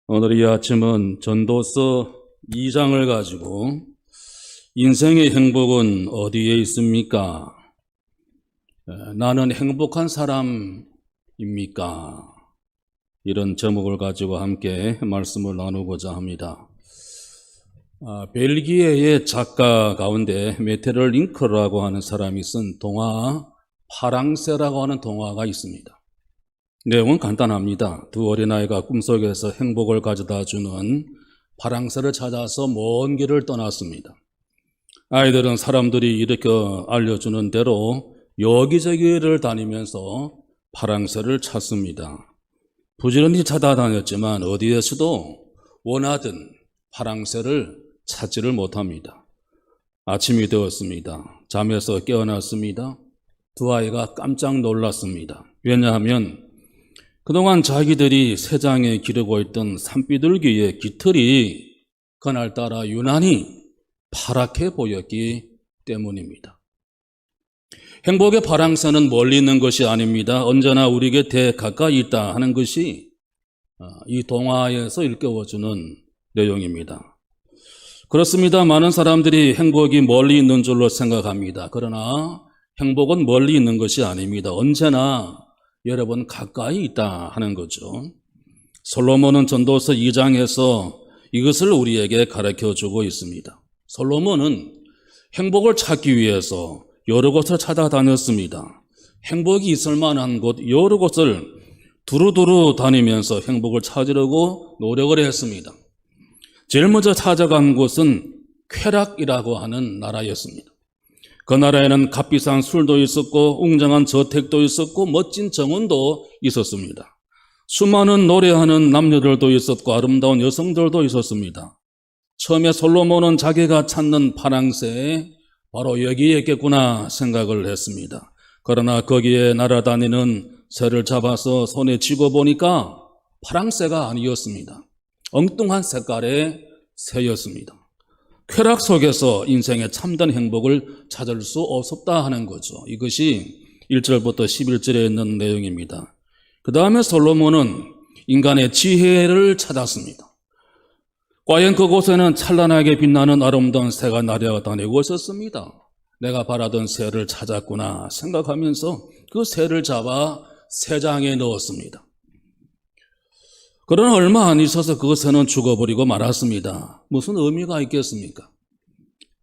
오늘 이 아침은 전도서 2장을 가지고 인생의 행복은 어디에 있습니까? 나는 행복한 사람입니까? 이런 제목을 가지고 함께 말씀을 나누고자 합니다. 벨기에의 작가 가운데 메테르 링크라고 하는 사람이 쓴 동화 파랑새라고 하는 동화가 있습니다. 내용은 간단합니다. 두 어린아이가 꿈속에서 행복을 가져다 주는 파랑새를 찾아서 먼 길을 떠났습니다. 아이들은 사람들이 이렇게 알려주는 대로 여기저기를 다니면서 파랑새를 찾습니다. 부지런히 찾아다녔지만 어디에서도 원하던 파랑새를 찾지를 못합니다. 아침이 되었습니다. 잠에서 깨어났습니다. 두 아이가 깜짝 놀랐습니다. 왜냐하면 그동안 자기들이 새장에 기르고 있던 산비둘기의 깃털이 그날따라 유난히 파랗게 보였기 때문입니다. 행복의 파랑새는 멀리 있는 것이 아닙니다. 언제나 우리 곁에 가까이 있다 하는 것이 이 동화에서 일깨워주는 내용입니다. 그렇습니다. 많은 사람들이 행복이 멀리 있는 줄로 생각합니다. 그러나 행복은 멀리 있는 것이 아닙니다. 언제나 여러분 가까이 있다 하는 거죠. 솔로몬은 전도서 2장에서 이것을 우리에게 가르쳐주고 있습니다. 솔로몬은 행복을 찾기 위해서 여러 곳을 찾아다녔습니다. 행복이 있을 만한 곳 여러 곳을 두루두루 다니면서 행복을 찾으려고 노력을 했습니다. 제일 먼저 찾아간 곳은 쾌락이라고 하는 나라였습니다. 그 나라에는 값비싼 술도 있었고 웅장한 저택도 있었고 멋진 정원도 있었습니다. 수많은 노래하는 남녀들도 있었고 아름다운 여성들도 있었습니다. 처음에 솔로몬은 자기가 찾는 파랑새에 바로 여기에 있겠구나 생각을 했습니다. 그러나 거기에 날아다니는 새를 잡아서 손에 쥐고 보니까 파랑새가 아니었습니다. 엉뚱한 색깔의 새였습니다. 쾌락 속에서 인생의 참된 행복을 찾을 수 없었다 하는 거죠. 이것이 1절부터 11절에 있는 내용입니다. 그 다음에 솔로몬은 인간의 지혜를 찾았습니다. 과연 그곳에는 찬란하게 빛나는 아름다운 새가 날아다니고 있었습니다. 내가 바라던 새를 찾았구나 생각하면서 그 새를 잡아 새장에 넣었습니다. 그러나 얼마 안 있어서 그 새는 죽어버리고 말았습니다. 무슨 의미가 있겠습니까?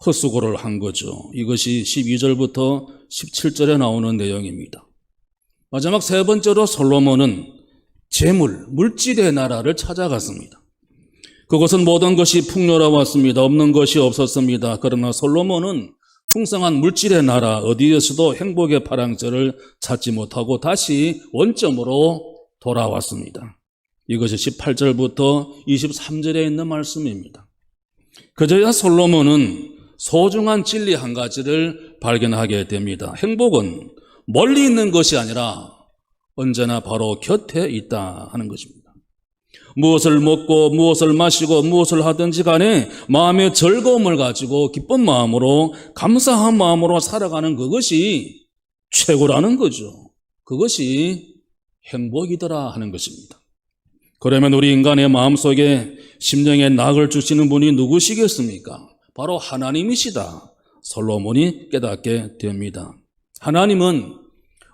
헛수고를 한 거죠. 이것이 12절부터 17절에 나오는 내용입니다. 마지막 세 번째로 솔로몬은 재물, 물질의 나라를 찾아갔습니다. 그곳은 모든 것이 풍요로웠습니다. 없는 것이 없었습니다. 그러나 솔로몬은 풍성한 물질의 나라 어디에서도 행복의 파랑새를 찾지 못하고 다시 원점으로 돌아왔습니다. 이것이 18절부터 23절에 있는 말씀입니다. 그제야 솔로몬은 소중한 진리 한 가지를 발견하게 됩니다. 행복은 멀리 있는 것이 아니라 언제나 바로 곁에 있다 하는 것입니다. 무엇을 먹고 무엇을 마시고 무엇을 하든지 간에 마음의 즐거움을 가지고 기쁜 마음으로 감사한 마음으로 살아가는 그것이 최고라는 거죠. 그것이 행복이더라 하는 것입니다. 그러면 우리 인간의 마음속에 심령에 낙을 주시는 분이 누구시겠습니까? 바로 하나님이시다. 솔로몬이 깨닫게 됩니다. 하나님은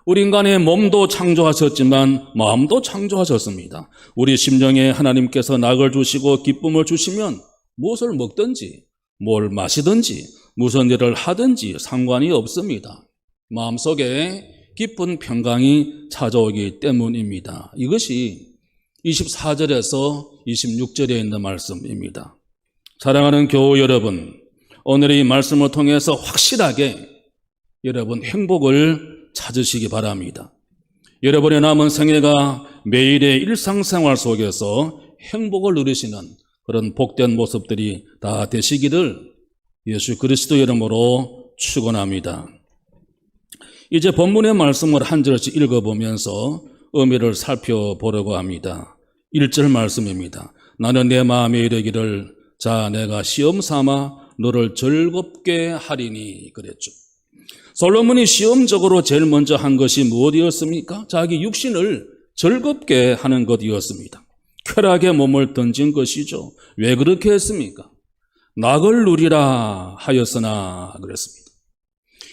우리 인간의 몸도 창조하셨지만 마음도 창조하셨습니다. 우리 심령에 하나님께서 낙을 주시고 기쁨을 주시면 무엇을 먹든지 뭘 마시든지 무슨 일을 하든지 상관이 없습니다. 마음속에 깊은 평강이 찾아오기 때문입니다. 이것이 24절에서 26절에 있는 말씀입니다. 사랑하는 교우 여러분, 오늘 이 말씀을 통해서 확실하게 여러분 행복을 찾으시기 바랍니다. 여러분의 남은 생애가 매일의 일상생활 속에서 행복을 누리시는 그런 복된 모습들이 다 되시기를 예수 그리스도 이름으로 축원합니다. 이제 본문의 말씀을 한 절씩 읽어보면서 의미를 살펴보려고 합니다. 1절 말씀입니다. 나는 내 마음에 이르기를 자 내가 시험 삼아 너를 즐겁게 하리니 그랬죠. 솔로몬이 시험적으로 제일 먼저 한 것이 무엇이었습니까? 자기 육신을 즐겁게 하는 것이었습니다. 쾌락에 몸을 던진 것이죠. 왜 그렇게 했습니까? 낙을 누리라 하였으나 그랬습니다.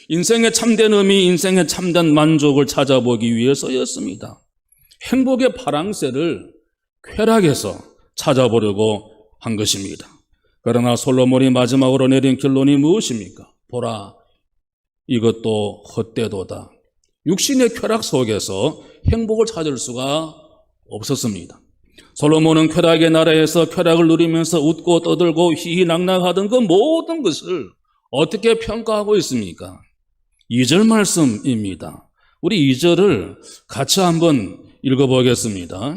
인생의 참된 의미, 인생의 참된 만족을 찾아보기 위해서였습니다. 행복의 파랑새를 쾌락에서 찾아보려고 한 것입니다. 그러나 솔로몬이 마지막으로 내린 결론이 무엇입니까? 보라, 이것도 헛되도다. 육신의 쾌락 속에서 행복을 찾을 수가 없었습니다. 솔로몬은 쾌락의 나라에서 쾌락을 누리면서 웃고 떠들고 희희낙낙하던 그 모든 것을 어떻게 평가하고 있습니까? 2절 말씀입니다. 우리 2절을 같이 한번 읽어보겠습니다.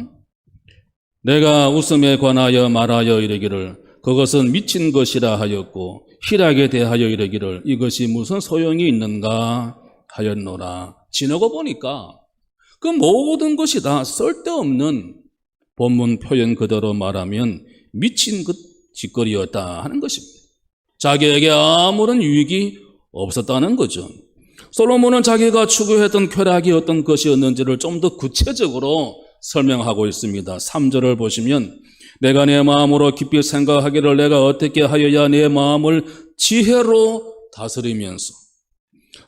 내가 웃음에 관하여 말하여 이르기를 그것은 미친 것이라 하였고 희락에 대하여 이르기를 이것이 무슨 소용이 있는가 하였노라. 지나고 보니까 그 모든 것이 다 쓸데없는 본문 표현 그대로 말하면 미친 것 짓거리였다 하는 것입니다. 자기에게 아무런 유익이 없었다는 거죠. 솔로몬은 자기가 추구했던 쾌락이 어떤 것이었는지를 좀 더 구체적으로 설명하고 있습니다. 3절을 보시면 내가 내 마음으로 깊이 생각하기를 내가 어떻게 하여야 내 마음을 지혜로 다스리면서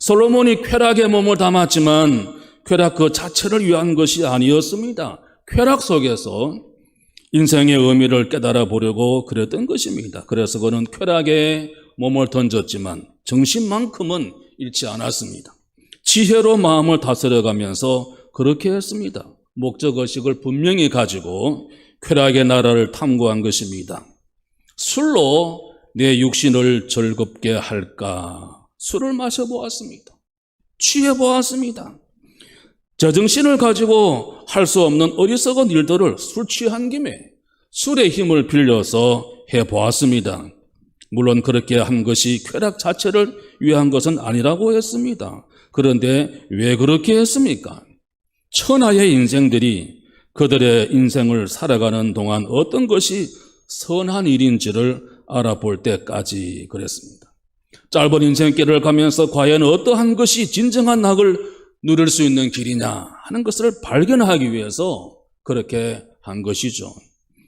솔로몬이 쾌락에 몸을 담았지만 쾌락 그 자체를 위한 것이 아니었습니다. 쾌락 속에서 인생의 의미를 깨달아 보려고 그랬던 것입니다. 그래서 그는 쾌락에 몸을 던졌지만 정신만큼은 잃지 않았습니다. 지혜로 마음을 다스려가면서 그렇게 했습니다. 목적의식을 분명히 가지고 쾌락의 나라를 탐구한 것입니다. 술로 내 육신을 즐겁게 할까? 술을 마셔보았습니다. 취해보았습니다. 제정신을 가지고 할 수 없는 어리석은 일들을 술 취한 김에 술의 힘을 빌려서 해보았습니다. 물론 그렇게 한 것이 쾌락 자체를 위한 것은 아니라고 했습니다. 그런데 왜 그렇게 했습니까? 천하의 인생들이 그들의 인생을 살아가는 동안 어떤 것이 선한 일인지를 알아볼 때까지 그랬습니다. 짧은 인생길을 가면서 과연 어떠한 것이 진정한 낙을 누릴 수 있는 길이냐 하는 것을 발견하기 위해서 그렇게 한 것이죠.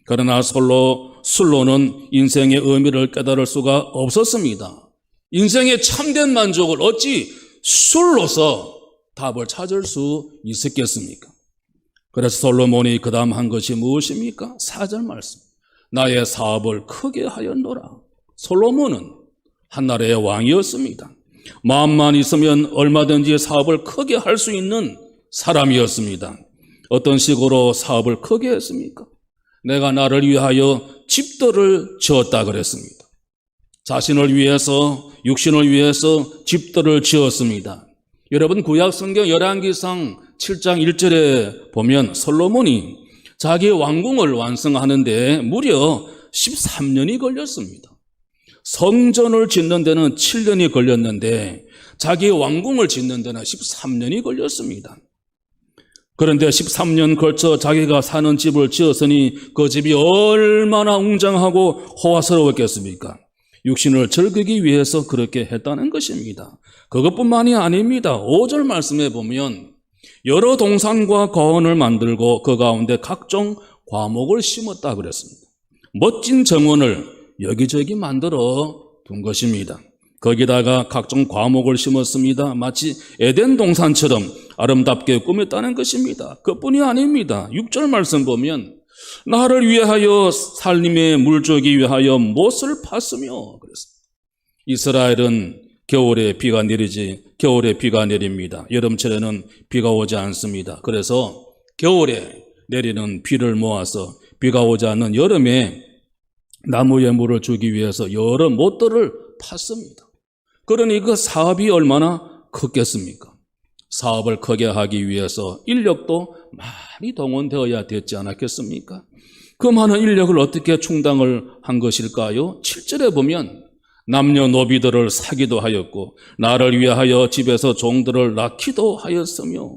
그러나 술로는 인생의 의미를 깨달을 수가 없었습니다. 인생의 참된 만족을 어찌 술로서 답을 찾을 수 있었겠습니까? 그래서 솔로몬이 그 다음 한 것이 무엇입니까? 4절 말씀. 나의 사업을 크게 하였노라. 솔로몬은 한나라의 왕이었습니다. 마음만 있으면 얼마든지 사업을 크게 할 수 있는 사람이었습니다. 어떤 식으로 사업을 크게 했습니까? 내가 나를 위하여 집들을 지었다 그랬습니다. 자신을 위해서, 육신을 위해서 집들을 지었습니다. 여러분 구약성경 열왕기상 7장 1절에 보면 솔로몬이 자기 왕궁을 완성하는데 무려 13년이 걸렸습니다. 성전을 짓는 데는 7년이 걸렸는데 자기 왕궁을 짓는 데는 13년이 걸렸습니다. 그런데 13년 걸쳐 자기가 사는 집을 지었으니 그 집이 얼마나 웅장하고 호화스러웠겠습니까? 육신을 즐기기 위해서 그렇게 했다는 것입니다. 그것뿐만이 아닙니다. 5절 말씀에 보면 여러 동산과 거원을 만들고 그 가운데 각종 과목을 심었다 그랬습니다. 멋진 정원을 여기저기 만들어 둔 것입니다. 거기다가 각종 과목을 심었습니다. 마치 에덴 동산처럼 아름답게 꾸몄다는 것입니다. 그뿐이 아닙니다. 6절 말씀 보면 나를 위하여 살림의 물주기 위하여 못을 팠으며 그랬습니다. 이스라엘은 겨울에 비가 내리지 겨울에 비가 내립니다. 여름철에는 비가 오지 않습니다. 그래서 겨울에 내리는 비를 모아서 비가 오지 않는 여름에 나무에 물을 주기 위해서 여러 못들을 팠습니다. 그러니 그 사업이 얼마나 컸겠습니까? 사업을 크게 하기 위해서 인력도 많이 동원되어야 됐지 않았겠습니까? 그 많은 인력을 어떻게 충당을 한 것일까요? 7절에 보면 남녀노비들을 사기도 하였고 나를 위하여 집에서 종들을 낳기도 하였으며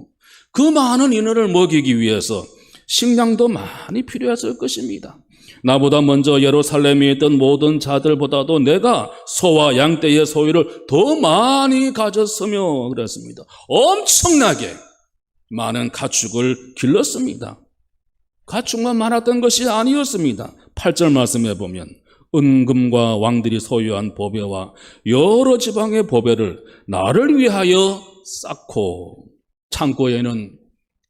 그 많은 인원을 먹이기 위해서 식량도 많이 필요했을 것입니다. 나보다 먼저 예루살렘에 있던 모든 자들보다도 내가 소와 양떼의 소유를 더 많이 가졌으며 그랬습니다. 엄청나게 많은 가축을 길렀습니다. 가축만 많았던 것이 아니었습니다. 8절 말씀에 보면 은금과 왕들이 소유한 보배와 여러 지방의 보배를 나를 위하여 쌓고 창고에는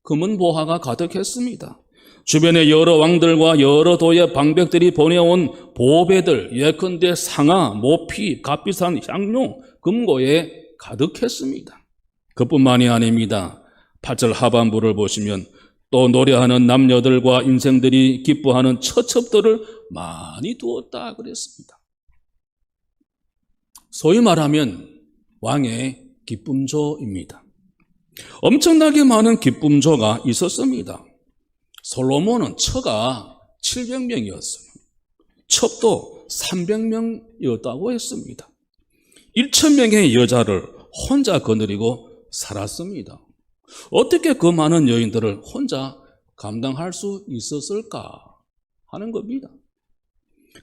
금은 보화가 가득했습니다. 주변에 여러 왕들과 여러 도의 방백들이 보내온 보배들, 예컨대 상아, 모피, 값비싼 향료, 금고에 가득했습니다. 그뿐만이 아닙니다. 8절 하반부를 보시면 또 노래하는 남녀들과 인생들이 기뻐하는 처첩들을 많이 두었다 그랬습니다. 소위 말하면 왕의 기쁨조입니다. 엄청나게 많은 기쁨조가 있었습니다. 솔로몬은 처가 700명이었어요. 첩도 300명이었다고 했습니다. 1000명의 여자를 혼자 거느리고 살았습니다. 어떻게 그 많은 여인들을 혼자 감당할 수 있었을까 하는 겁니다.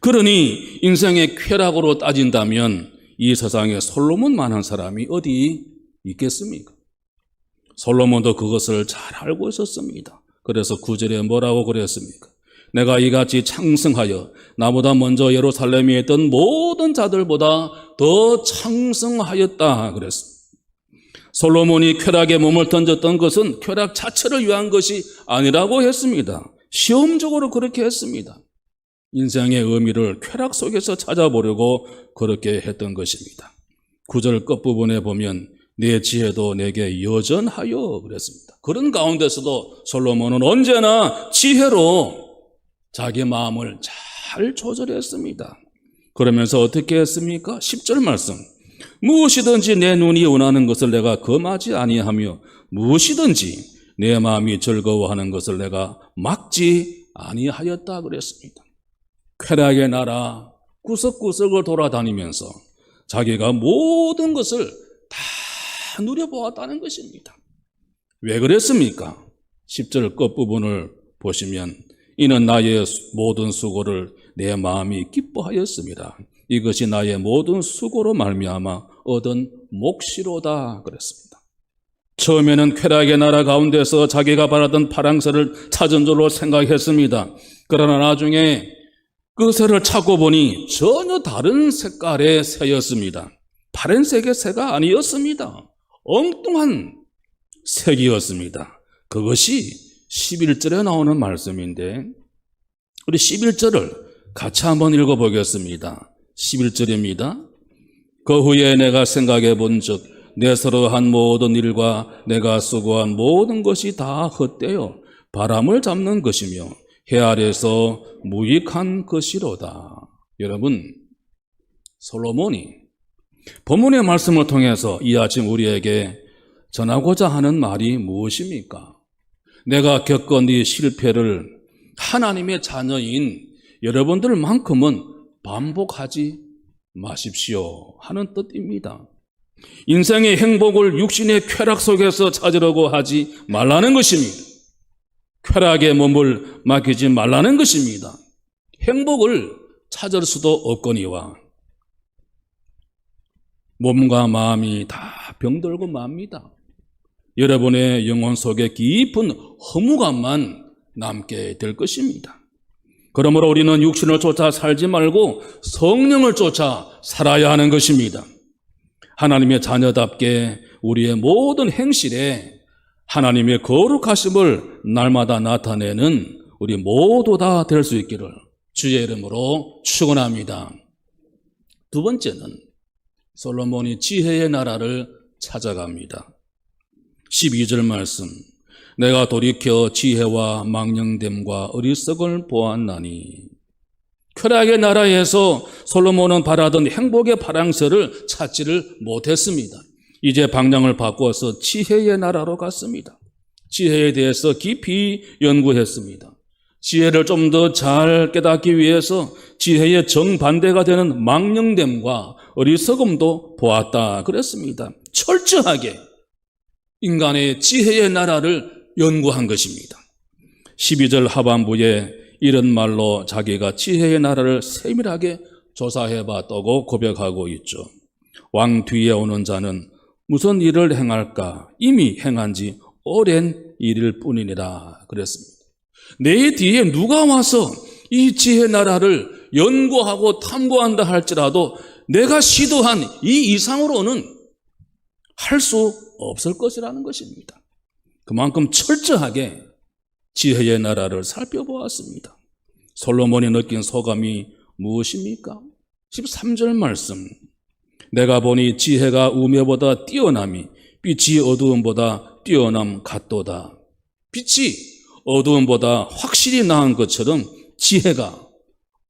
그러니 인생의 쾌락으로 따진다면 이 세상에 솔로몬만한 사람이 어디 있겠습니까? 솔로몬도 그것을 잘 알고 있었습니다. 그래서 9절에 뭐라고 그랬습니까? 내가 이같이 창성하여 나보다 먼저 예루살렘에 있던 모든 자들보다 더 창성하였다 그랬습니다. 솔로몬이 쾌락에 몸을 던졌던 것은 쾌락 자체를 위한 것이 아니라고 했습니다. 시험적으로 그렇게 했습니다. 인생의 의미를 쾌락 속에서 찾아보려고 그렇게 했던 것입니다. 9절 끝부분에 보면 내 지혜도 내게 여전하여 그랬습니다. 그런 가운데서도 솔로몬은 언제나 지혜로 자기 마음을 잘 조절했습니다. 그러면서 어떻게 했습니까? 10절 말씀. 무엇이든지 내 눈이 원하는 것을 내가 금하지 아니하며 무엇이든지 내 마음이 즐거워하는 것을 내가 막지 아니하였다 그랬습니다. 쾌락의 나라 구석구석을 돌아다니면서 자기가 모든 것을 다 누려보았다는 것입니다. 왜 그랬습니까? 10절 끝부분을 보시면 이는 나의 모든 수고를 내 마음이 기뻐하였습니다. 이것이 나의 모든 수고로 말미암아 얻은 몫이로다 그랬습니다. 처음에는 쾌락의 나라 가운데서 자기가 바라던 파랑새를 찾은 줄로 생각했습니다. 그러나 나중에 그 새를 찾고 보니 전혀 다른 색깔의 새였습니다. 파란색의 새가 아니었습니다. 엉뚱한 색이었습니다. 그것이 11절에 나오는 말씀인데 우리 11절을 같이 한번 읽어보겠습니다. 11절입니다. 그 후에 내가 생각해 본즉 내 서로 한 모든 일과 내가 수고한 모든 것이 다 헛되어 바람을 잡는 것이며 해 아래서 무익한 것이로다. 여러분, 솔로몬이 본문의 말씀을 통해서 이 아침 우리에게 전하고자 하는 말이 무엇입니까? 내가 겪은 이 실패를 하나님의 자녀인 여러분들만큼은 반복하지 마십시오 하는 뜻입니다. 인생의 행복을 육신의 쾌락 속에서 찾으려고 하지 말라는 것입니다. 쾌락의 몸을 맡기지 말라는 것입니다. 행복을 찾을 수도 없거니와 몸과 마음이 다 병들고 맙니다. 여러분의 영혼 속에 깊은 허무감만 남게 될 것입니다. 그러므로 우리는 육신을 쫓아 살지 말고 성령을 쫓아 살아야 하는 것입니다. 하나님의 자녀답게 우리의 모든 행실에 하나님의 거룩하심을 날마다 나타내는 우리 모두 다 될 수 있기를 주의 이름으로 축원합니다. 두 번째는 솔로몬이 지혜의 나라를 찾아갑니다. 12절 말씀. 내가 돌이켜 지혜와 망령됨과 어리석을 보았나니. 쾌락의 나라에서 솔로몬은 바라던 행복의 파랑새를 찾지를 못했습니다. 이제 방향을 바꿔서 지혜의 나라로 갔습니다. 지혜에 대해서 깊이 연구했습니다. 지혜를 좀 더 잘 깨닫기 위해서 지혜의 정반대가 되는 망령됨과 어리석음도 보았다 그랬습니다. 철저하게 인간의 지혜의 나라를 연구한 것입니다. 12절 하반부에 이런 말로 자기가 지혜의 나라를 세밀하게 조사해봤다고 고백하고 있죠. 왕 뒤에 오는 자는 무슨 일을 행할까? 이미 행한 지 오랜 일일 뿐이니라 그랬습니다. 내 뒤에 누가 와서 이 지혜 나라를 연구하고 탐구한다 할지라도 내가 시도한 이 이상으로는 할 수 없을 것이라는 것입니다. 그만큼 철저하게 지혜의 나라를 살펴보았습니다. 솔로몬이 느낀 소감이 무엇입니까? 13절 말씀. 내가 보니 지혜가 우매보다 뛰어남이 빛이 어두움보다 뛰어남 같도다. 빛이 어두움보다 확실히 나은 것처럼 지혜가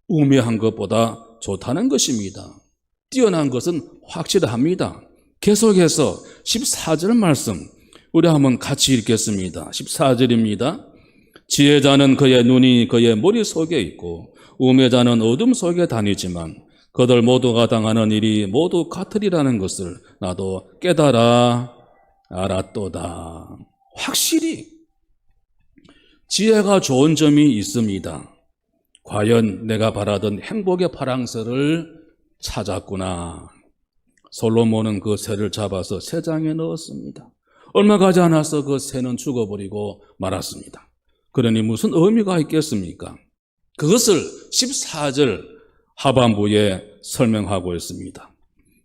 우매한 것보다 좋다는 것입니다. 뛰어난 것은 확실합니다. 계속해서 14절 말씀 우리 한번 같이 읽겠습니다. 14절입니다. 지혜자는 그의 눈이 그의 머릿속에 있고 우매자는 어둠 속에 다니지만 그들 모두가 당하는 일이 모두 같으리라는 것을 나도 깨달아 알았도다. 확실히 지혜가 좋은 점이 있습니다. 과연 내가 바라던 행복의 파랑새를 찾았구나. 솔로몬은 그 새를 잡아서 새장에 넣었습니다. 얼마 가지 않아서 그 새는 죽어버리고 말았습니다. 그러니 무슨 의미가 있겠습니까? 그것을 14절 하반부에 설명하고 있습니다.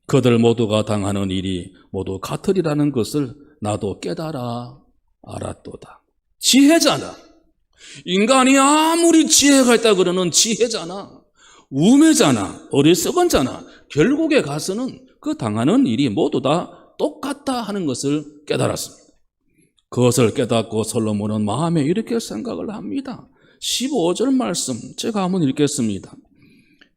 그들 모두가 당하는 일이 모두 같으리라는 것을 나도 깨달아 알았도다. 지혜자나, 인간이 아무리 지혜가 있다 그러는 지혜자나 우매자나 어리석은 자나 결국에 가서는 그 당하는 일이 모두 다 똑같다 하는 것을 깨달았습니다. 그것을 깨닫고 솔로몬은 마음에 이렇게 생각을 합니다. 15절 말씀 제가 한번 읽겠습니다.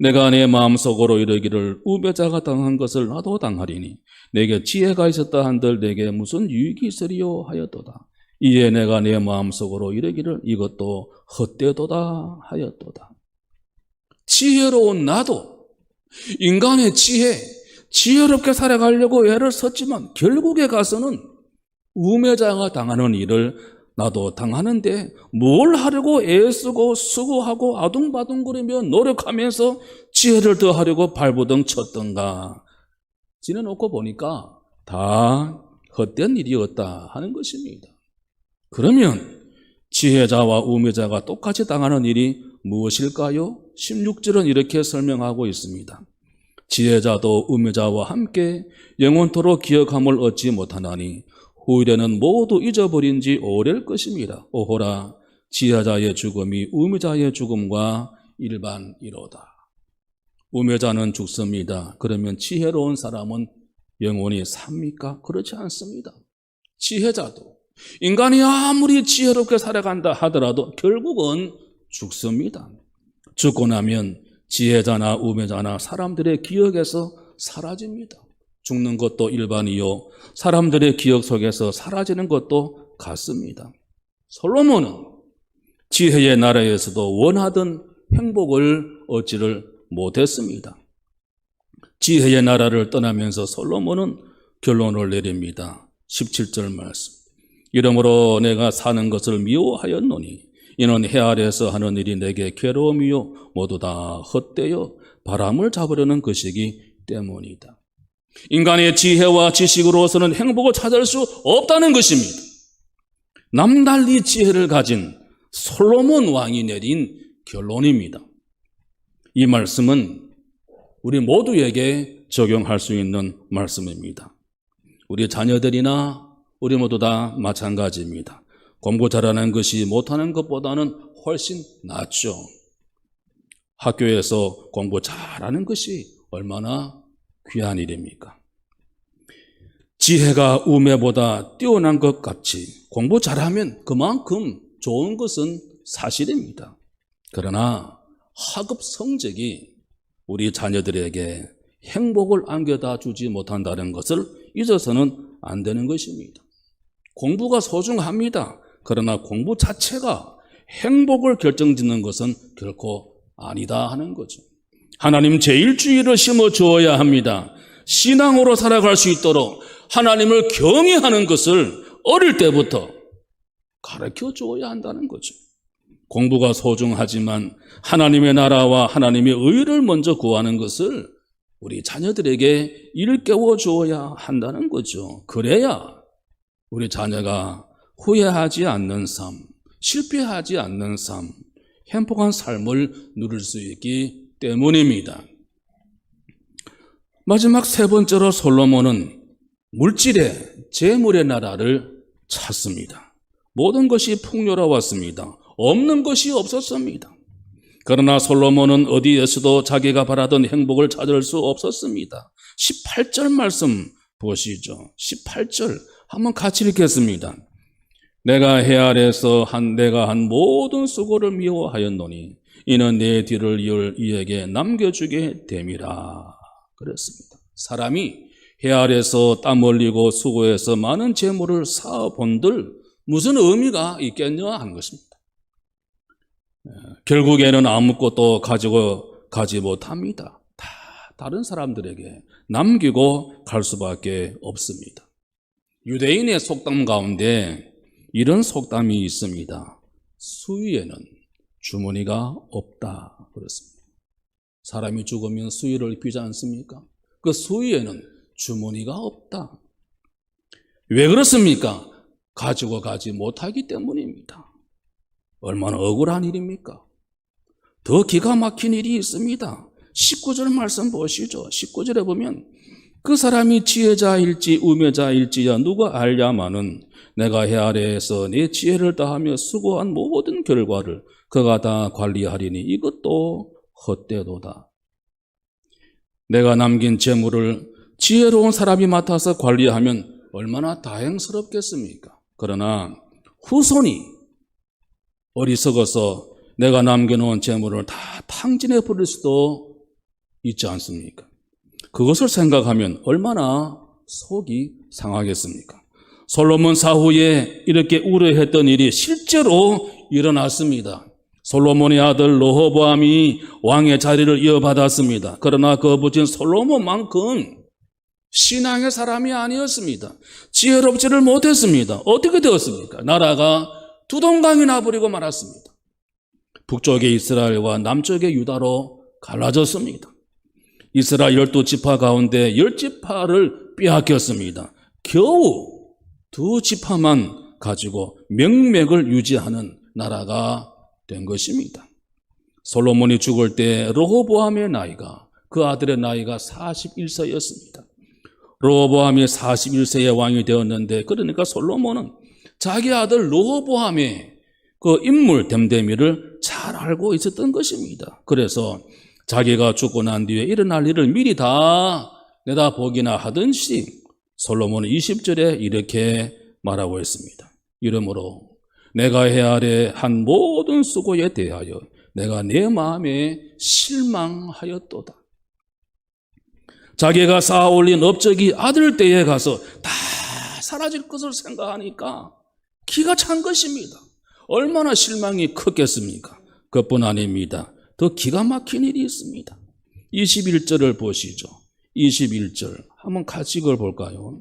내가 내 마음속으로 이르기를 우매자가 당한 것을 나도 당하리니 내게 지혜가 있었다 한들 내게 무슨 유익이 있으리요 하였도다. 이에 내가 내 마음속으로 이르기를 이것도 헛되도다 하였도다. 지혜로운 나도 인간의 지혜롭게 살아가려고 애를 썼지만 결국에 가서는 우매자가 당하는 일을 나도 당하는데 뭘 하려고 애쓰고 수고하고 아둥바둥거리며 노력하면서 지혜를 더하려고 발버둥 쳤던가 지내놓고 보니까 다 헛된 일이었다 하는 것입니다. 그러면 지혜자와 우매자가 똑같이 당하는 일이 무엇일까요? 16절은 이렇게 설명하고 있습니다. 지혜자도 우매자와 함께 영원토록 기억함을 얻지 못하나니 후일에는 모두 잊어버린 지 오래일 것입니다. 오호라 지혜자의 죽음이 우매자의 죽음과 일반이로다. 우매자는 죽습니다. 그러면 지혜로운 사람은 영원히 삽니까? 그렇지 않습니다. 지혜자도 인간이 아무리 지혜롭게 살아간다 하더라도 결국은 죽습니다. 죽고 나면 지혜자나 우매자나 사람들의 기억에서 사라집니다. 죽는 것도 일반이요 사람들의 기억 속에서 사라지는 것도 같습니다. 솔로몬은 지혜의 나라에서도 원하던 행복을 얻지를 못했습니다. 지혜의 나라를 떠나면서 솔로몬은 결론을 내립니다. 17절 말씀. 이러므로 내가 사는 것을 미워하였노니 이는 해 아래에서 하는 일이 내게 괴로움이요 모두 다 헛되어 바람을 잡으려는 것이기 때문이다. 인간의 지혜와 지식으로서는 행복을 찾을 수 없다는 것입니다. 남달리 지혜를 가진 솔로몬 왕이 내린 결론입니다. 이 말씀은 우리 모두에게 적용할 수 있는 말씀입니다. 우리 자녀들이나 우리 모두 다 마찬가지입니다. 공부 잘하는 것이 못하는 것보다는 훨씬 낫죠. 학교에서 공부 잘하는 것이 얼마나 귀한 일입니까? 지혜가 우매보다 뛰어난 것 같이 공부 잘하면 그만큼 좋은 것은 사실입니다. 그러나 학업 성적이 우리 자녀들에게 행복을 안겨다 주지 못한다는 것을 잊어서는 안 되는 것입니다. 공부가 소중합니다. 그러나 공부 자체가 행복을 결정짓는 것은 결코 아니다 하는 거죠. 하나님 제1주의를 심어 주어야 합니다. 신앙으로 살아갈 수 있도록 하나님을 경외하는 것을 어릴 때부터 가르쳐 주어야 한다는 거죠. 공부가 소중하지만 하나님의 나라와 하나님의 의를 먼저 구하는 것을 우리 자녀들에게 일깨워 주어야 한다는 거죠. 그래야 우리 자녀가 후회하지 않는 삶, 실패하지 않는 삶, 행복한 삶을 누릴 수 있기 때문입니다. 마지막 세 번째로 솔로몬은 물질의 재물의 나라를 찾습니다. 모든 것이 풍요로웠습니다. 없는 것이 없었습니다. 그러나 솔로몬은 어디에서도 자기가 바라던 행복을 찾을 수 없었습니다. 18절 말씀 보시죠. 18절 한번 같이 읽겠습니다. 내가 해 아래에서 내가 한 모든 수고를 미워하였노니 이는 내 뒤를 이을 이에게 남겨주게 됨이라 그랬습니다. 사람이 해 아래에서 땀 흘리고 수고해서 많은 재물을 쌓아본들 무슨 의미가 있겠냐 하는 것입니다. 결국에는 아무것도 가지고 가지 못합니다. 다 다른 사람들에게 남기고 갈 수밖에 없습니다. 유대인의 속담 가운데 이런 속담이 있습니다. 수위에는 주머니가 없다 그렇습니다. 사람이 죽으면 수위를 입히지 않습니까? 그 수위에는 주머니가 없다. 왜 그렇습니까? 가지고 가지 못하기 때문입니다. 얼마나 억울한 일입니까? 더 기가 막힌 일이 있습니다. 19절 말씀 보시죠. 19절에 보면 그 사람이 지혜자일지 우매자일지야 누가 알랴마는 내가 해 아래에서 내 지혜를 다하며 수고한 모든 결과를 그가 다 관리하리니 이것도 헛되도다. 내가 남긴 재물을 지혜로운 사람이 맡아서 관리하면 얼마나 다행스럽겠습니까? 그러나 후손이 어리석어서 내가 남겨놓은 재물을 다 탕진해 버릴 수도 있지 않습니까? 그것을 생각하면 얼마나 속이 상하겠습니까? 솔로몬 사후에 이렇게 우려했던 일이 실제로 일어났습니다. 솔로몬의 아들 르호보암이 왕의 자리를 이어받았습니다. 그러나 그 아버지는 솔로몬만큼 신앙의 사람이 아니었습니다. 지혜롭지를 못했습니다. 어떻게 되었습니까? 나라가 두동강이 나버리고 말았습니다. 북쪽의 이스라엘과 남쪽의 유다로 갈라졌습니다. 이스라엘 12지파 가운데 10지파를 빼앗겼습니다. 겨우 2지파만 가지고 명맥을 유지하는 나라가 된 것입니다. 솔로몬이 죽을 때 르호보암의 나이가 그 아들의 나이가 41세였습니다. 르호보암이 41세의 왕이 되었는데 그러니까 솔로몬은 자기 아들 르호보암의 그 인물 됨됨이를 잘 알고 있었던 것입니다. 그래서 자기가 죽고 난 뒤에 일어날 일을 미리 다 내다보기나 하듯이 솔로몬은 20절에 이렇게 말하고 있습니다. 이러므로 내가 해 아래 한 모든 수고에 대하여 내가 내 마음에 실망하였도다. 자기가 쌓아올린 업적이 아들 때에 가서 다 사라질 것을 생각하니까 기가 찬 것입니다. 얼마나 실망이 컸겠습니까? 그뿐 아닙니다. 더 기가 막힌 일이 있습니다. 21절을 보시죠. 21절 한번 같이 이걸 볼까요?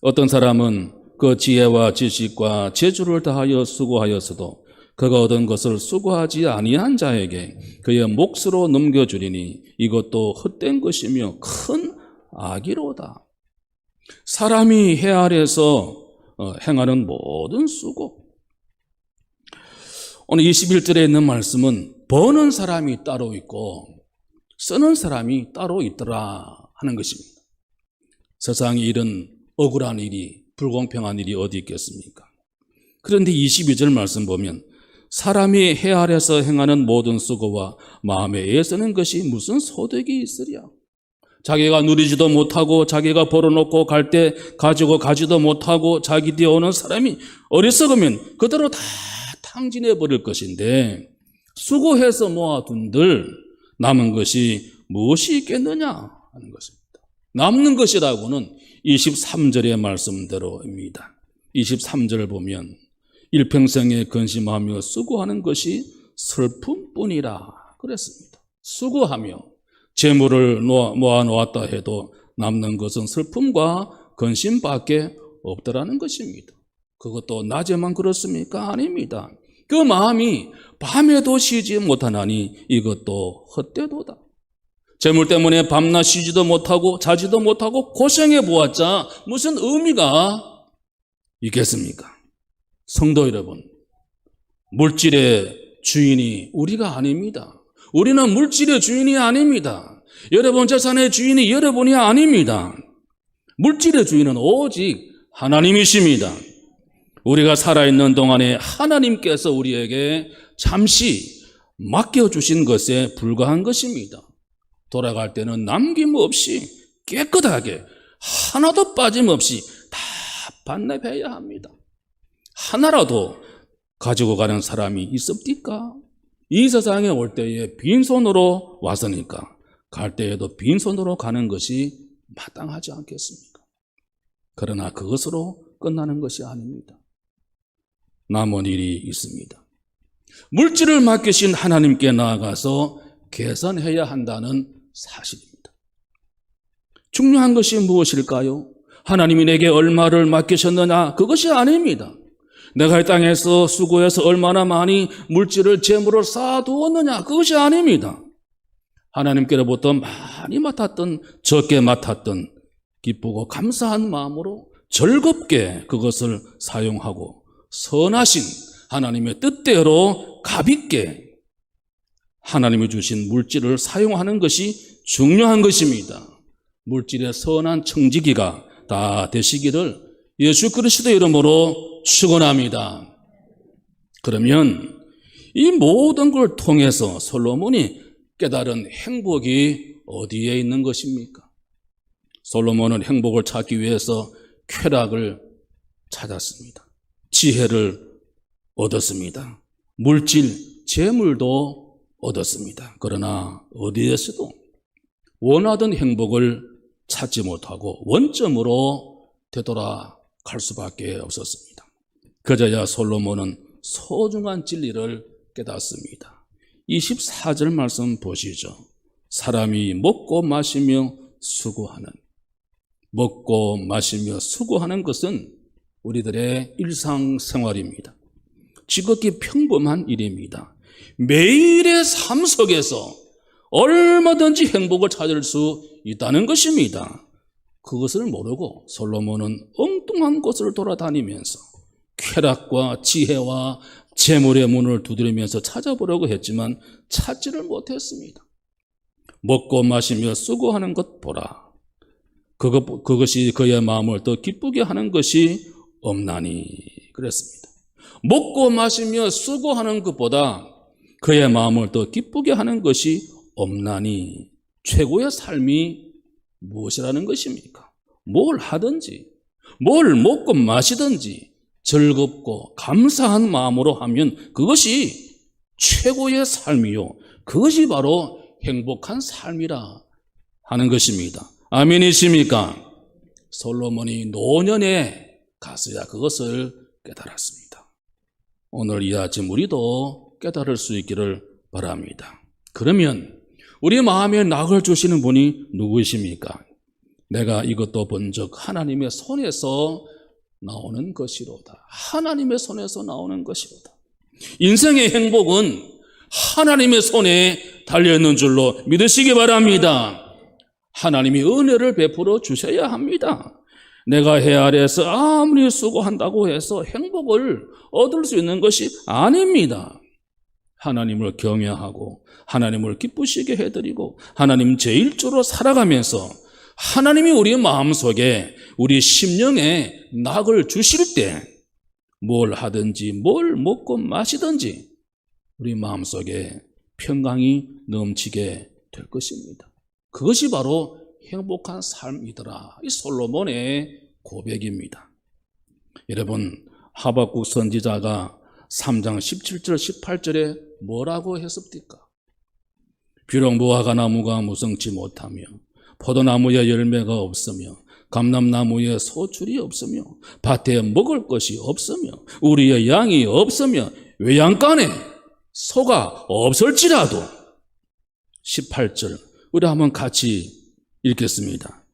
어떤 사람은 그 지혜와 지식과 재주를 다하여 수고하였어도 그가 얻은 것을 수고하지 아니한 자에게 그의 몫으로 넘겨주리니 이것도 헛된 것이며 큰 악이로다. 사람이 해 아래에서 행하는 모든 수고. 오늘 21절에 있는 말씀은 버는 사람이 따로 있고 쓰는 사람이 따로 있더라 하는 것입니다. 세상에 이런 억울한 일이, 불공평한 일이 어디 있겠습니까? 그런데 22절 말씀 보면 사람이 해 아래서 행하는 모든 수고와 마음에 애쓰는 것이 무슨 소득이 있으랴? 자기가 누리지도 못하고 자기가 벌어놓고 갈 때 가지고 가지도 못하고 자기 뒤에 오는 사람이 어리석으면 그대로 다 탕진해 버릴 것인데 수고해서 모아둔들 남은 것이 무엇이 있겠느냐 하는 것입니다. 남는 것이라고는 23절의 말씀대로입니다. 23절을 보면 일평생에 근심하며 수고하는 것이 슬픔뿐이라 그랬습니다. 수고하며 재물을 모아놓았다 해도 남는 것은 슬픔과 근심밖에 없더라는 것입니다. 그것도 낮에만 그렇습니까? 아닙니다. 그 마음이 밤에도 쉬지 못하나니 이것도 헛되도다. 재물 때문에 밤낮 쉬지도 못하고 자지도 못하고 고생해 보았자 무슨 의미가 있겠습니까? 성도 여러분, 물질의 주인이 우리가 아닙니다. 우리는 물질의 주인이 아닙니다. 여러분 재산의 주인이 여러분이 아닙니다. 물질의 주인은 오직 하나님이십니다. 우리가 살아있는 동안에 하나님께서 우리에게 잠시 맡겨주신 것에 불과한 것입니다. 돌아갈 때는 남김없이 깨끗하게 하나도 빠짐없이 다 반납해야 합니다. 하나라도 가지고 가는 사람이 있습니까? 이 세상에 올 때에 빈손으로 왔으니까 갈 때에도 빈손으로 가는 것이 마땅하지 않겠습니까? 그러나 그것으로 끝나는 것이 아닙니다. 남은 일이 있습니다. 물질을 맡기신 하나님께 나아가서 개선해야 한다는 사실입니다. 중요한 것이 무엇일까요? 하나님이 내게 얼마를 맡기셨느냐? 그것이 아닙니다. 내가 이 땅에서 수고해서 얼마나 많이 물질을 재물을 쌓아두었느냐? 그것이 아닙니다. 하나님께로부터 많이 맡았던 적게 맡았던 기쁘고 감사한 마음으로 즐겁게 그것을 사용하고 선하신 하나님의 뜻대로 값있게 하나님이 주신 물질을 사용하는 것이 중요한 것입니다. 물질의 선한 청지기가 다 되시기를 예수 그리스도의 이름으로 축원합니다. 그러면 이 모든 걸 통해서 솔로몬이 깨달은 행복이 어디에 있는 것입니까? 솔로몬은 행복을 찾기 위해서 쾌락을 찾았습니다. 지혜를 얻었습니다. 물질, 재물도 얻었습니다. 그러나 어디에서도 원하던 행복을 찾지 못하고 원점으로 되돌아갈 수밖에 없었습니다. 그제야 솔로몬은 소중한 진리를 깨닫습니다. 24절 말씀 보시죠. 사람이 먹고 마시며 수고하는, 먹고 마시며 수고하는 것은 우리들의 일상생활입니다. 지극히 평범한 일입니다. 매일의 삶 속에서 얼마든지 행복을 찾을 수 있다는 것입니다. 그것을 모르고 솔로몬은 엉뚱한 곳을 돌아다니면서 쾌락과 지혜와 재물의 문을 두드리면서 찾아보려고 했지만 찾지를 못했습니다. 먹고 마시며 수고하는 것 보라. 그것이 그의 마음을 더 기쁘게 하는 것이 없나니 그랬습니다. 먹고 마시며 수고하는 것보다 그의 마음을 더 기쁘게 하는 것이 없나니 최고의 삶이 무엇이라는 것입니까? 뭘 하든지 뭘 먹고 마시든지 즐겁고 감사한 마음으로 하면 그것이 최고의 삶이요, 그것이 바로 행복한 삶이라 하는 것입니다. 아멘이십니까? 솔로몬이 노년에 가서야 그것을 깨달았습니다. 오늘 이 아침 우리도 깨달을 수 있기를 바랍니다. 그러면 우리 마음에 낙을 주시는 분이 누구이십니까? 내가 이것도 본 적 하나님의 손에서 나오는 것이로다. 하나님의 손에서 나오는 것이로다. 인생의 행복은 하나님의 손에 달려있는 줄로 믿으시기 바랍니다. 하나님이 은혜를 베풀어 주셔야 합니다. 내가 해 아래에서 아무리 수고한다고 해서 행복을 얻을 수 있는 것이 아닙니다. 하나님을 경외하고 하나님을 기쁘시게 해드리고 하나님 제1조로 살아가면서 하나님이 우리 마음속에 우리 심령에 낙을 주실 때 뭘 하든지 뭘 먹고 마시든지 우리 마음속에 평강이 넘치게 될 것입니다. 그것이 바로 행복한 삶이더라. 이 솔로몬의 고백입니다. 여러분, 하박국 선지자가 3장 17절 18절에 뭐라고 했습니까? 비록 무화과 나무가 무성치 못하며 포도나무에 열매가 없으며 감람나무에 소출이 없으며 밭에 먹을 것이 없으며 우리의 양이 없으며 외양간에 소가 없을지라도 18절 우리 한번 같이 읽겠습니다.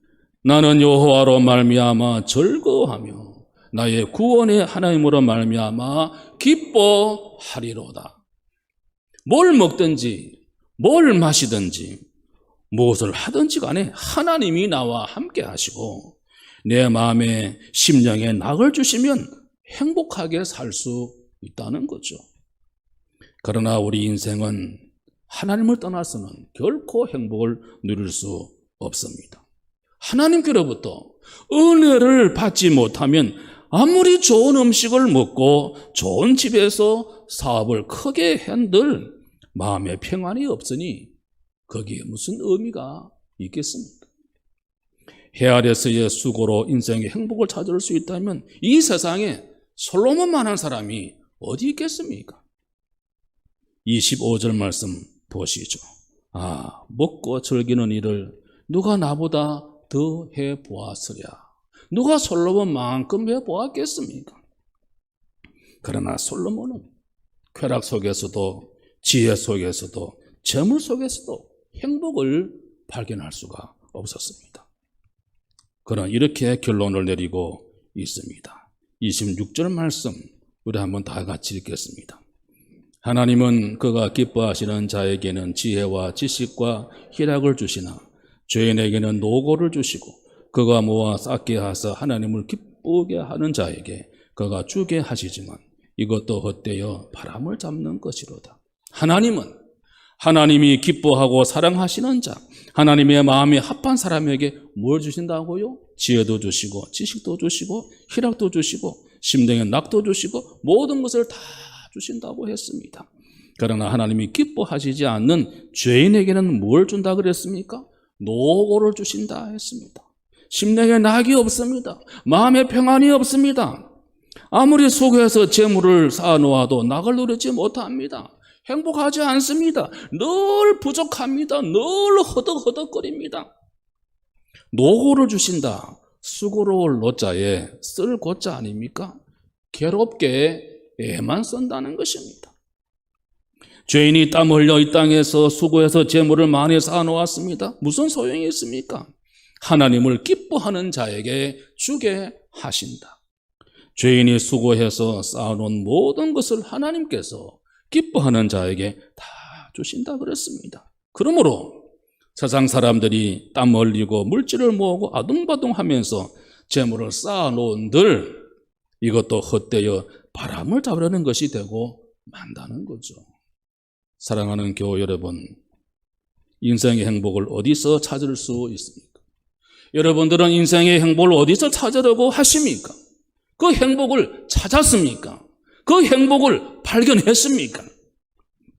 나는 여호와로 말미암아 즐거워하며 나의 구원의 하나님으로 말미암아 기뻐하리로다. 뭘 먹든지 뭘 마시든지 무엇을 하든지 간에 하나님이 나와 함께 하시고 내 마음에 심령에 낙을 주시면 행복하게 살 수 있다는 거죠. 그러나 우리 인생은 하나님을 떠나서는 결코 행복을 누릴 수 없습니다. 하나님께로부터 은혜를 받지 못하면 아무리 좋은 음식을 먹고 좋은 집에서 사업을 크게 한들 마음에 평안이 없으니 거기에 무슨 의미가 있겠습니까? 해 아래서의 수고로 인생의 행복을 찾을 수 있다면 이 세상에 솔로몬만한 사람이 어디 있겠습니까? 25절 말씀 보시죠. 먹고 즐기는 일을 누가 나보다 더 해보았으랴. 누가 솔로몬만큼 해보았겠습니까? 그러나 솔로몬은 쾌락 속에서도 지혜 속에서도 재물 속에서도 행복을 발견할 수가 없었습니다. 그러나 이렇게 결론을 내리고 있습니다. 26절 말씀 우리 한번 다 같이 읽겠습니다. 하나님은 그가 기뻐하시는 자에게는 지혜와 지식과 희락을 주시나 죄인에게는 노고를 주시고 그가 모아 쌓게 하사 하나님을 기쁘게 하는 자에게 그가 주게 하시지만 이것도 헛되어 바람을 잡는 것이로다. 하나님은 하나님이 기뻐하고 사랑하시는 자, 하나님의 마음에 합한 사람에게 뭘 주신다고요? 지혜도 주시고 지식도 주시고 희락도 주시고 심령의 낙도 주시고 모든 것을 다 주신다고 했습니다. 그러나 하나님이 기뻐하시지 않는 죄인에게는 뭘 준다 그랬습니까? 노고를 주신다 했습니다. 심령에 낙이 없습니다. 마음에 평안이 없습니다. 아무리 수고해서 재물을 쌓아놓아도 낙을 누리지 못합니다. 행복하지 않습니다. 늘 부족합니다. 늘 허덕허덕거립니다. 노고를 주신다. 수고로울 노자에 쓸 고자 아닙니까? 괴롭게 애만 쓴다는 것입니다. 죄인이 땀 흘려 이 땅에서 수고해서 재물을 많이 쌓아놓았습니다. 무슨 소용이 있습니까? 하나님을 기뻐하는 자에게 주게 하신다. 죄인이 수고해서 쌓아놓은 모든 것을 하나님께서 기뻐하는 자에게 다 주신다 그랬습니다. 그러므로 세상 사람들이 땀 흘리고 물질을 모으고 아둥바둥하면서 재물을 쌓아놓은들 이것도 헛되어 바람을 잡으려는 것이 되고 만다는 거죠. 사랑하는 교우 여러분, 인생의 행복을 어디서 찾을 수 있습니까? 여러분들은 인생의 행복을 어디서 찾으려고 하십니까? 그 행복을 찾았습니까? 그 행복을 발견했습니까?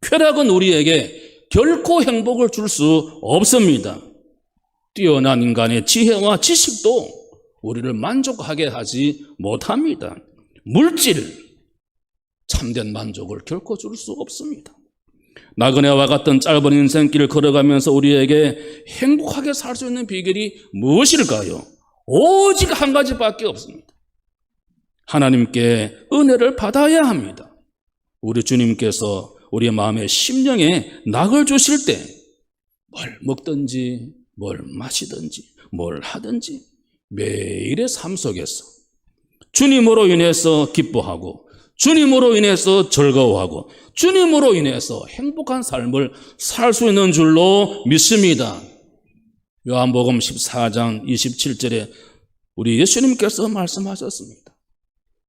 쾌락은 우리에게 결코 행복을 줄 수 없습니다. 뛰어난 인간의 지혜와 지식도 우리를 만족하게 하지 못합니다. 물질, 참된 만족을 결코 줄 수 없습니다. 나그네와 같은 짧은 인생길을 걸어가면서 우리에게 행복하게 살 수 있는 비결이 무엇일까요? 오직 한 가지밖에 없습니다. 하나님께 은혜를 받아야 합니다. 우리 주님께서 우리 마음의 심령에 낙을 주실 때 뭘 먹든지 뭘 마시든지 뭘 하든지 매일의 삶 속에서 주님으로 인해서 기뻐하고 주님으로 인해서 즐거워하고 주님으로 인해서 행복한 삶을 살 수 있는 줄로 믿습니다. 요한복음 14장 27절에 우리 예수님께서 말씀하셨습니다.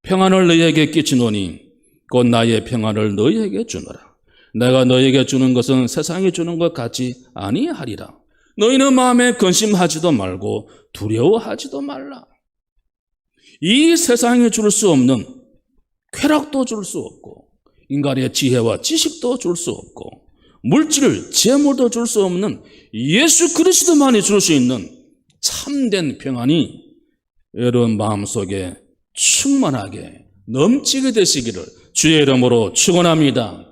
평안을 너희에게 끼치노니 곧 나의 평안을 너희에게 주노라. 내가 너희에게 주는 것은 세상이 주는 것 같이 아니하리라. 너희는 마음에 근심하지도 말고 두려워하지도 말라. 이 세상이 줄 수 없는 쾌락도 줄 수 없고 인간의 지혜와 지식도 줄 수 없고 물질, 재물도 줄 수 없는 예수 그리스도만이 줄 수 있는 참된 평안이 여러분 마음속에 충만하게 넘치게 되시기를 주의 이름으로 축원합니다.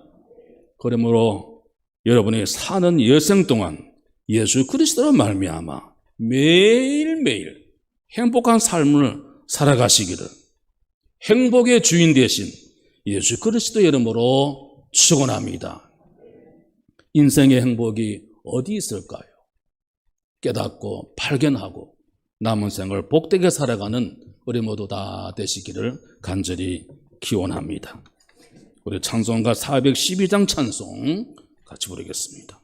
그러므로 여러분이 사는 여생 동안 예수 그리스도로 말미암아 매일매일 행복한 삶을 살아가시기를 행복의 주인 되신 예수 그리스도의 이름으로 축원합니다. 인생의 행복이 어디 있을까요? 깨닫고 발견하고 남은 생을 복되게 살아가는 우리 모두 다 되시기를 간절히 기원합니다. 우리 찬송가 412장 찬송 같이 부르겠습니다.